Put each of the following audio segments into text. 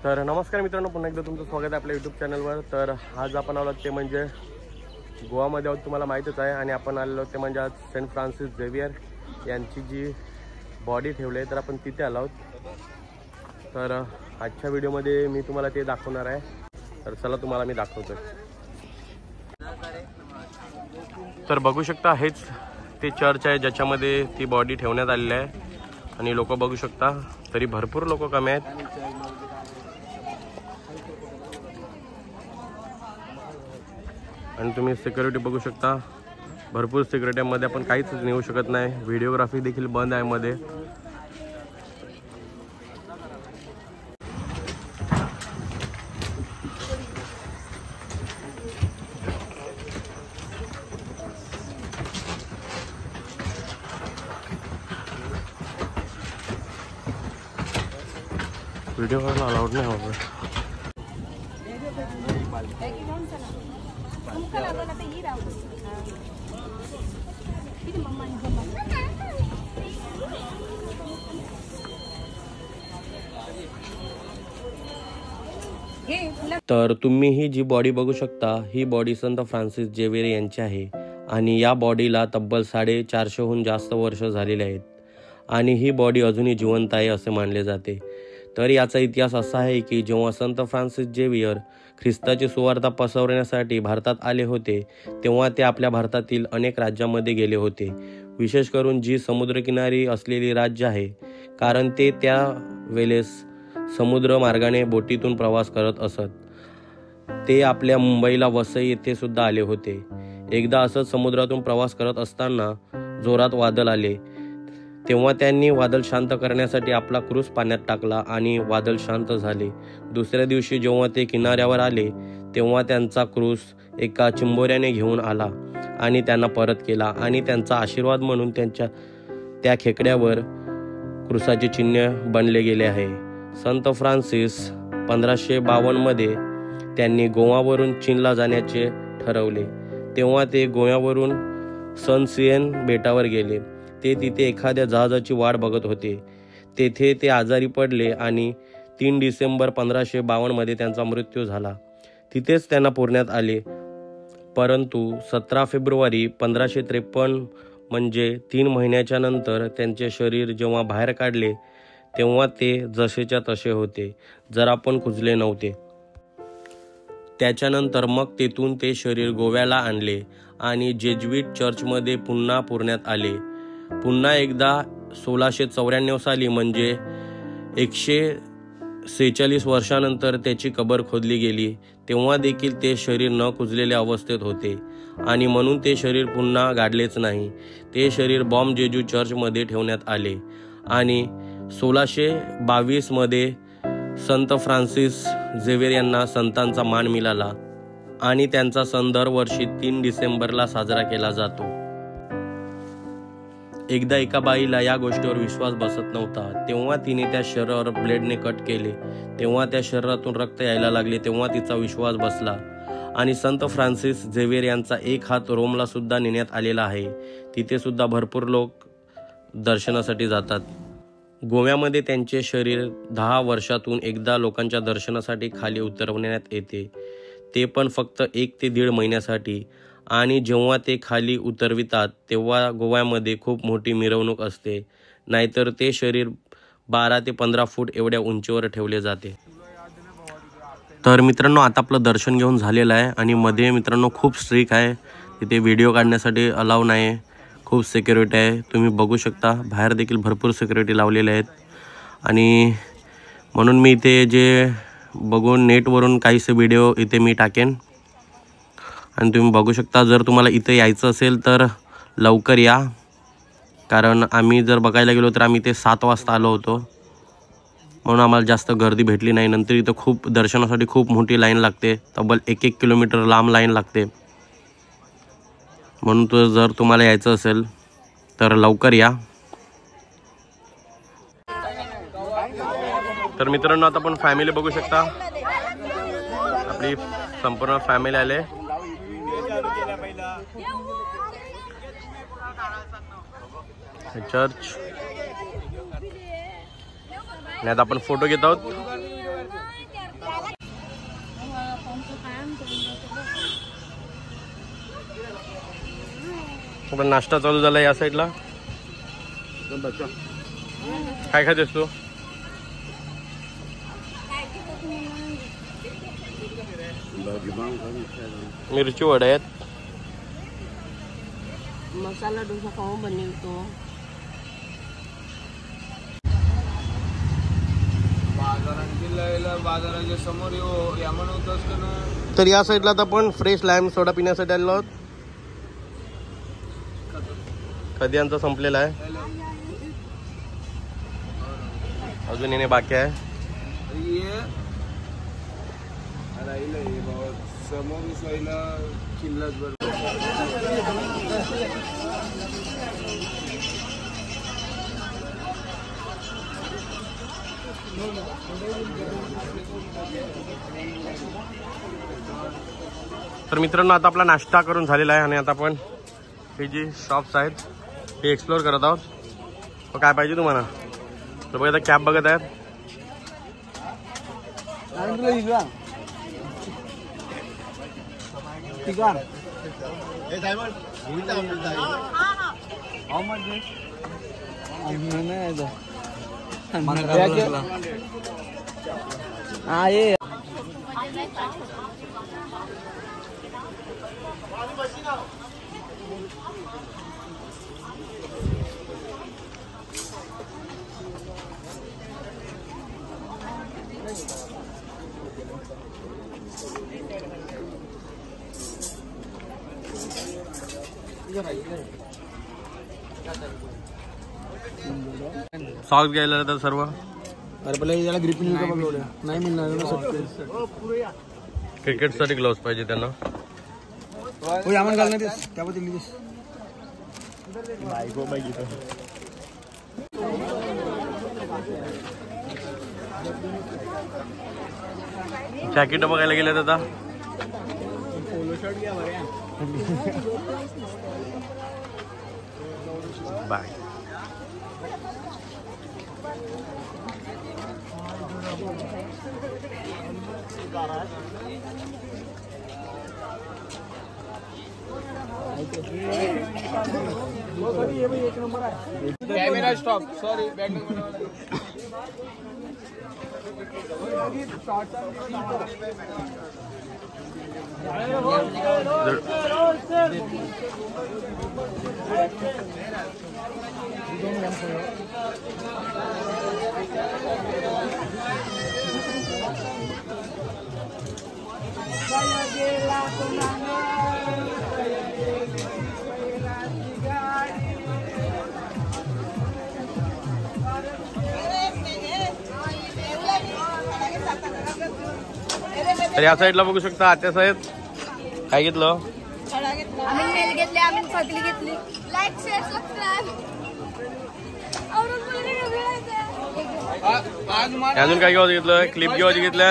तर नमस्कार मित्रांनो, पुन्हा एकदा तुमचं स्वागत आहे आपल्या यूट्यूब चॅनलवर। तर आज आपण आलो ते म्हणजे गोवामध्ये आहोत, तुम्हाला माहीतच आहे। आणि आपण आलेलो ते म्हणजे आज सेंट फ्रान्सिस झेवियर यांची जी बॉडी ठेवली आहे तर आपण तिथे आलो आहोत। तर आजच्या व्हिडिओमध्ये मी तुम्हाला ते दाखवणार आहे। तर चला तुम्हाला मी दाखवतो। तर बघू शकता हेच ते चर्च आहे ज्याच्यामध्ये ती बॉडी ठेवण्यात आलेली आहे। आणि लोक बघू शकता तरी भरपूर लोक कमी आहेत। आणि तुम्ही सिक्युरिटी बघू शकता, भरपूर सिक्युरिटी मध्ये आपण काहीच नेऊ शकत नाही। व्हिडिओग्राफी देखील बंद आहे मध्ये। व्हिडिओ करायला अलाउड नाही होत। तर तुम्ही ही जी बॉडी बघू शकता ही बॉडी संत फ्रान्सिस झेवियर यांची आहे। आणि या बॉडीला तब्बल 450हून जास्त वर्ष झालेले आहेत। आणि ही बॉडी अजूनही जिवंत आहे असे मानले जाते। तर याचा इतिहास असा आहे की जेव्हा संत फ्रान्सिस झेवियर ख्रिस्ताची सुवार्ता पसरवण्यासाठी भारतात आले होते तेव्हा ते आपल्या भारतातील अनेक राज्यांमध्ये गेले होते, विशेष करून जी समुद्रकिनारी असलेली राज्य आहे, कारण ते त्या वेळेस समुद्र मार्गाने बोटीतून प्रवास करत असत। ते आपल्या मुंबईला वसई येथे सुद्धा आले होते। एकदा असंच समुद्रातून प्रवास करत असताना जोरात वादळ आले, तेव्हा त्यांनी वादळ शांत करण्यासाठी आपला क्रूस पाण्यात टाकला आणि वादळ शांत झाले। दुसऱ्या दिवशी जेव्हा ते किनाऱ्यावर आले तेव्हा त्यांचा क्रूस एका चिंबोऱ्याने घेऊन आला आणि त्यांना परत केला। आणि त्यांचा आशीर्वाद म्हणून त्यांच्या त्या खेकड्यावर क्रूसाचे चिन्ह बनले गेले आहे। संत फ्रान्सिस 1552 मध्ये त्यांनी गोवावरून चीनला जाण्याचे ठरवले। तेव्हा ते गोव्यावरून सनसियन बेटावर गेले। ते तिथे एखाद्या जहाजाची वाट बघत होते। तेथे ते आजारी पडले आणि 3 डिसेंबर 1552 मध्ये त्यांचा मृत्यू झाला। तिथेच त्यांना पुरण्यात आले। परंतु 17 फेब्रुवारी 1553 म्हणजे 3 महिन्याच्या नंतर त्यांचे शरीर जेव्हा बाहेर काढले तेव्हा ते जसेच्या तसे होते, जरा पण कुजले नव्हते। त्याच्यानंतर मग तेथून ते शरीर गोव्याला आणले आणि जेजुईट चर्चमध्ये पुन्हा पुरण्यात आले। पुन्हा एकदा 1694 साली म्हणजे 146 वर्षानंतर त्याची कबर खोदली गेली। तेव्हा देखील ते शरीर न कुजलेल्या अवस्थेत होते आणि म्हणून ते शरीर पुन्हा गाडलेच नाही। ते शरीर बॉम जेजू चर्चमध्ये ठेवण्यात आले। आणि 1622 मध्ये संत फ्रान्सिस झेवियर यांना संतांचा मान मिळाला आणि त्यांचा सण दरवर्षी 3 डिसेंबरला साजरा केला जातो। एकदा एका बाईला या गोष्टीवर विश्वास बसत नव्हता, तेव्हा तिने त्या शरीरावर ब्लेडने कट केले। तेव्हा त्या शरीरातून रक्त यायला लागले, तेव्हा तिचा विश्वास बसला। आणि संत फ्रान्सिस झेवियर यांचा एक हात रोमला सुद्धा नेण्यात आलेला आहे। तिथे सुद्धा भरपूर लोक दर्शनासाठी जातात। गोव्यामध्ये त्यांचे शरीर 10 वर्षातून एकदा लोकांच्या दर्शनासाठी खाली उतरवण्यात येते, ते पण फक्त 1 ते 1.5 महिन्यासाठी। आणि जेव्हा ते खाली उतरवितात तेव्हा गोव्यामध्ये खूप मोठी मिरवणूक असते, नाहीतर ते शरीर 12 ते 15 फूट एवढ्या उंचीवर ठेवले जाते। तर मित्रांनो, आता आपलं दर्शन घेऊन झालेलं आहे आणि मध्ये मित्रांनो खूप स्ट्रिक्ट आहे, तिथे व्हिडिओ काढण्यासाठी अलाव नाही, खूप सिक्युरिटी आहे। तुम्ही बघू शकता बाहेर देखील भरपूर सिक्युरिटी लावलेले आहेत। आणि म्हणून मी इथे जे बघून नेटवरून काहीसे व्हिडिओ इथे मी टाकेन। आणि तुम्ही बघू शकता, जर तुम्हाला इथे यायचं असेल तर लवकर या, कारण आम्ही जर बघायला गेलो तर आम्ही ते 7 वाजता आलो होतो, म्हणून आम्हाला जास्त गर्दी भेटली नाही। नंतर इथं खूप दर्शनासाठी खूप मोठी लाईन लागते, तब्बल 1-1 किलोमीटर लांब लाईन लागते। म्हणून जर तुम्हाला यायचं असेल तर लवकर या। तर मित्रांनो, आता आपण फॅमिली बघू शकता, आपली संपूर्ण फॅमिली आले। चर्च आणि आता आपण फोटो घेत आहोत। पण नाश्ता चालू झाला या साईडला. काय खातेस तू? मिरची वडे आहेत. मसाला डोसा खाऊन बनवतो. बाजाराच्या समोर या म्हणत असतो ना. तर या साईडला आता आपण फ्रेश लाईम सोडा पिण्यासाठी आलो आहोत. कधी यांचा संपलेला आहे, अजून येणे बाकी आहे. समोर किल्लाच तर मित्रांनो आता आपला नाश्ता करून झालेला आहे आणि आता आपण हे जी शॉप्स आहेत ते एक्सप्लोर करत आहोत. काय पाहिजे तुम्हाला? तर बघा आता कॅब बघत आहेत. सॉक्स घ्यायला तर सर्व. अरे पहिले याला ग्रिप नाही मिळणार. क्रिकेट साठी ग्लोव्स पाहिजे त्यांना. आम्हाला घालणार त्याबद्दल जॅकेट बघायला गेले आता. पोलो शर्ट घ्या बऱ्या. बाय. Camera stop. सॉरी तर या साईडला बघू शकता आत्या साहेब काय घेतलं. आम्ही मेल घेतले, आम्ही फकली घेतली. Like share subscribe. अजून काय घेवायचं घेतलं? क्लिप घेवायची घेतल्या.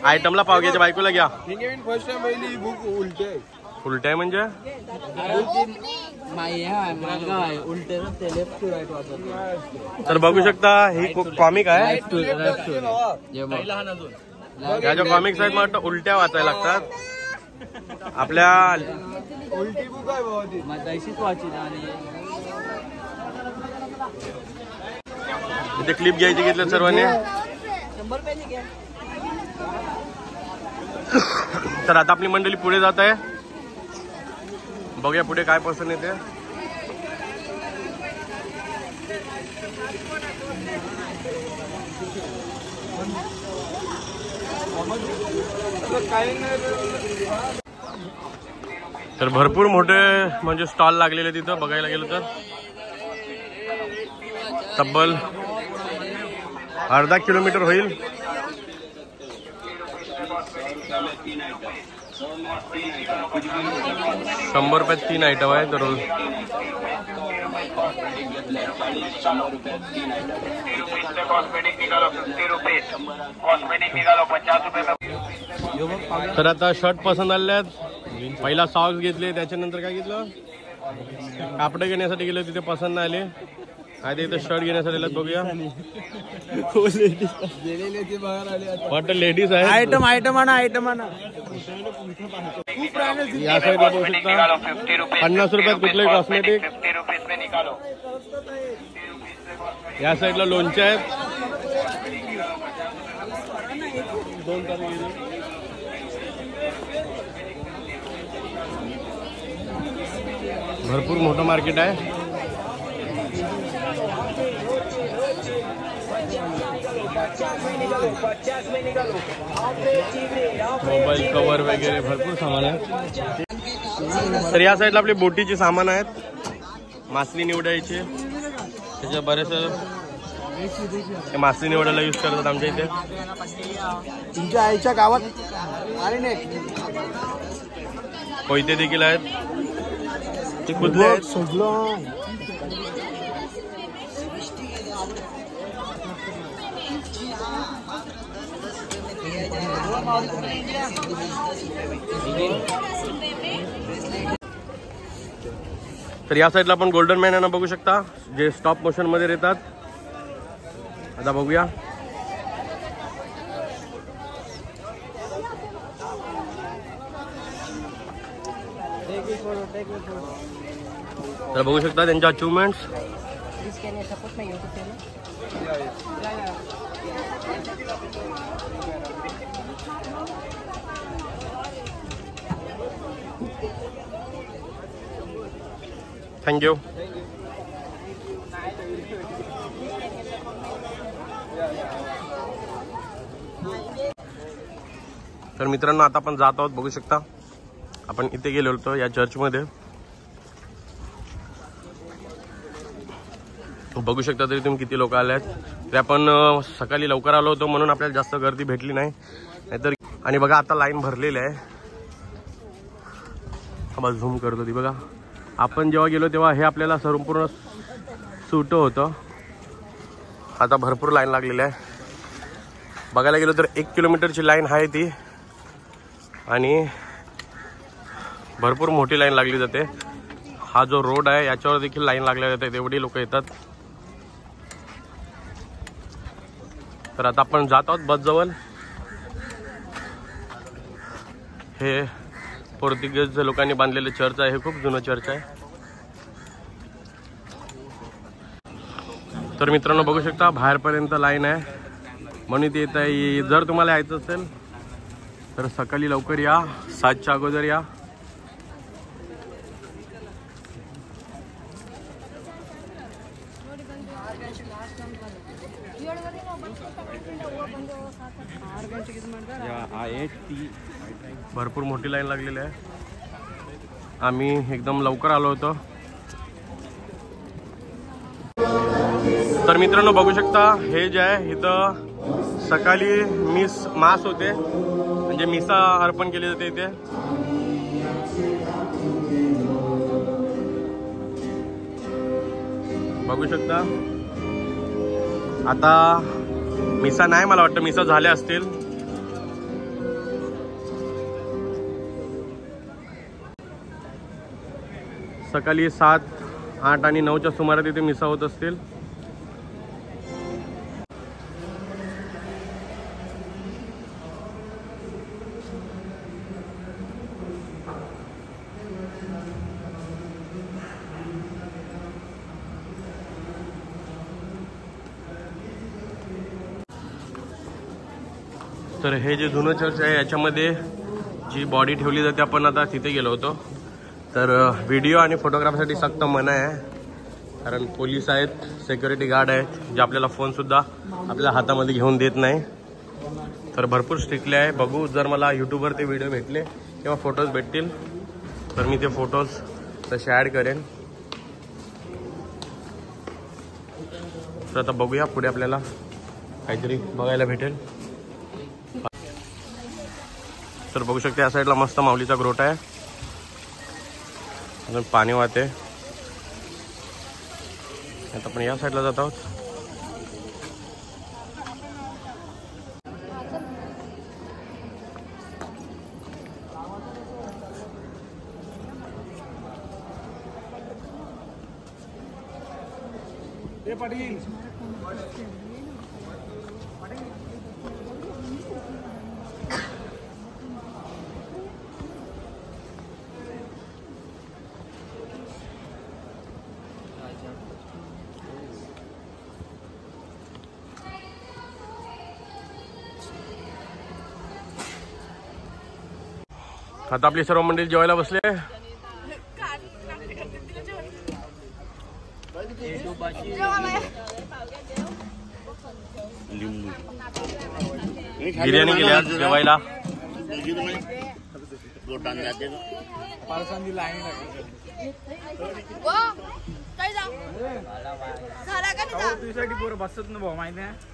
आयटमला पाव घ्यायच्या बायकोला घ्या. फर्स्ट टाइम पहिली बुक उलटे उलट म्हणजे तर बघू शकता ही कॉमिक आहे. या ज्या कॉमिक्स आहेत मला उलट्या वाचायला लागतात. आपल्या उलटी बुक आहे इथे क्लिप घ्यायची घेतल्या सर्वांनी. तर आता आपली मंडळी पुढे जात आहे. बघूया पुढे काय पसंत येते. तर भरपूर मोठे म्हणजे स्टॉल लागलेले तिथं बघायला गेलो तर तब्बल अर्धा किलोमीटर होईल. 100 रुपयात 3 आयटम आहे तर रोज. तर आता शर्ट पसंत आले आहेत. पहिला सॉक्स घेतले त्याच्यानंतर काय घेतलं कापडे घेण्यासाठी गेलो तिथे पसंत नाही आले आधी इथं शर्ट घेण्यासाठी आलेत, बघूया वाटतं लेडीज आहे. आयटम आणा खूप या साईडला बघू शकता 50 रुपयात कुठलंही कॉस्मेटिक. या साईडला लोणचे आहेत. 2 तारखेला भरपूर मोठं मार्केट आहे. मोबाईल कव्हर वगैरे भरपूर सामान आहे. तर या साईडला आपली बोटीची सामान आहेत. मासली निवडायची, त्याच्या बरेच मासली निवडायला यूज करतात आमच्या इथे. तुमच्या आईच्या गावात अरे नाही कोयते देखील आहेत. ते कुठले आहेत? तर या साईडला आपण गोल्डन मॅन बघू शकता, जे स्टॉप मोशन मध्ये येतात. आता बघूया. तर बघू शकता त्यांच्या अचिव्हमेंट्स. थँक्यू. तर मित्रांनो, आता आपण जात आहोत. बघू शकता आपण इथे गेलो होतो या चर्चमध्ये. बघू शकता तरी तुम्ही किती लोक आले आहेत. ते आपण सकाळी लवकर आलो होतो म्हणून आपल्याला जास्त गर्दी भेटली नाही, नाहीतर. आणि बघा आता लाईन भरलेली आहे. बस झूम करतो ती बघा. आपण जेव्हा गेलो तेव्हा हे आपल्याला संपूर्ण सुट होतं. आता भरपूर लाईन लागलेली आहे. बघायला गेलो तर 1 किलोमीटरची लाईन आहे ती, आणि भरपूर मोठी लाईन लागली जाते. हा जो रोड आहे याच्यावर देखील लाईन लागल्या जाते, एवढी लोक येतात. तर आता आपण जात आहोत बस जवळ. हे पोर्तुगीज लोकांनी बांधलेले चर्च आहे. हे खूप जुनं चर्च आहे. तर मित्रांनो बघू शकता बाहेरपर्यंत लाईन आहे, म्हणून ते येत आहे. जर तुम्हाला यायचं असेल तर सकाळी लवकर या, 7च्या अगोदर या. भरपूर मोठी लाईन लागलेली आहे. आम्ही एकदम लवकर आलो होतो. तर मित्रांनो बघू शकता हे जे आहे इथं सकाळी मास होते, म्हणजे मिसा अर्पण केली जाते इथे. बघू शकता आता मिसा नाही, मला वाटतं मिसा झाल्या असतील. सकाळी 7, 8 आणि 9च्या सुमारास इथे मिसा होत असतील. तर हे जे जुनं चर्च आहे याच्यामध्ये जी बॉडी ठेवली जाते, आपण आता तिथे गेलो होतो. तर व्हिडिओ आणि फोटोग्राफीसाठी सक्त मना आहे, कारण पोलीस आहेत, सिक्युरिटी गार्ड आहेत, जे आपल्याला फोनसुद्धा आपल्या हातामध्ये घेऊन देत नाही. तर भरपूर स्ट्रिक्टली आहे. बघू, जर मला यूट्यूबवर ते व्हिडिओ भेटले किंवा फोटोज भेटतील तर मी ते फोटोज तसे ॲड करेन. तर आता बघूया पुढे आपल्याला काहीतरी बघायला भेटेल. तर बघू शकते या साईडला मस्त माऊलीचा ग्रोट आहे, अजून पाणी वाहते. आता आपण या साईडला जात आहोत. पाटील आता आपली सर्व मंडळी जेवायला बसले. बिर्याणी केली आज जेवायला. पारसांची लाईन झाला का तुझ्यासाठी पोरं बसत ना भाऊ माहिती आहे.